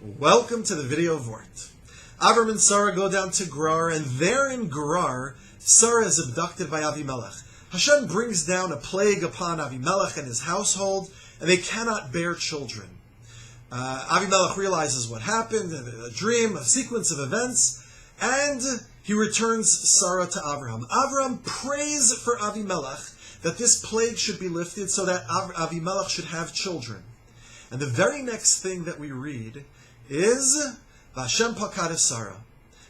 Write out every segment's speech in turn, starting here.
Welcome to the video Vort. Avram and Sarah go down to Gerar, and there in Gerar, Sarah is abducted by Avimelech. Hashem brings down a plague upon Avimelech and his household, and they cannot bear children. Avimelech realizes what happened, a dream, a sequence of events, and he returns Sarah to Avraham. Avraham prays for Avimelech that this plague should be lifted so that Avimelech should have children. And the very next thing that we read is Hashem pakad Sarah,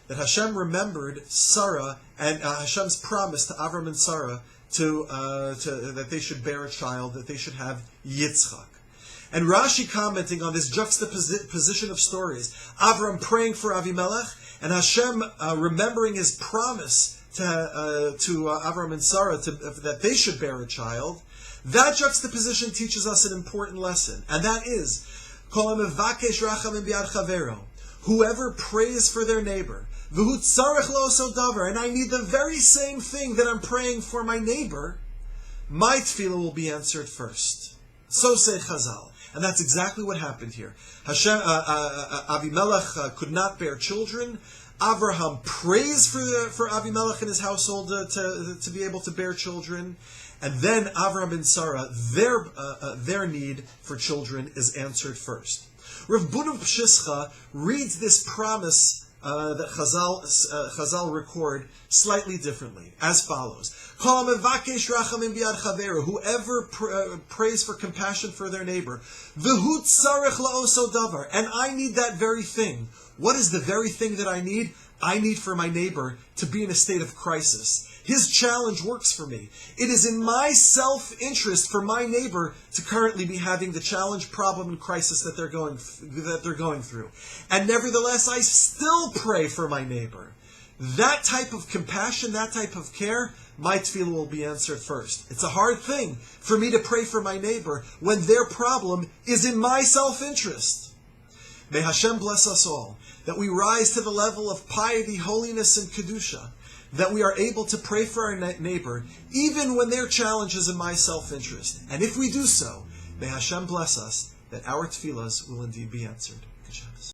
that Hashem remembered Sarah and Hashem's promise to Avram and Sarah that they should bear a child, that they should have Yitzchak. And Rashi commenting on this juxtaposition of stories, Avram praying for Avimelech and Hashem remembering his promise to Avram and Sarah that they should bear a child. That juxtaposition teaches us an important lesson, and that is, whoever prays for their neighbor, and I need the very same thing that I'm praying for my neighbor, my tefillah will be answered first. So say Chazal. And that's exactly what happened here. Avimelech could not bear children. Avraham prays for Avimelech and his household to be able to bear children. And then Avram and Sarah, their need for children is answered first. Rav Bunav Pshischa reads this promise that Chazal record slightly differently, as follows: whoever prays for compassion for their neighbor, and I need that very thing. What is the very thing that I need? I need for my neighbor to be in a state of crisis. His challenge works for me. It is in my self-interest for my neighbor to currently be having the challenge, problem, and crisis that they're going through. And nevertheless, I still pray for my neighbor. That type of compassion, that type of care, my tefillah will be answered first. It's a hard thing for me to pray for my neighbor when their problem is in my self-interest. May Hashem bless us all, that we rise to the level of piety, holiness, and kedusha, that we are able to pray for our neighbor, even when their challenge is in my self-interest. And if we do so, may Hashem bless us, that our tefillahs will indeed be answered.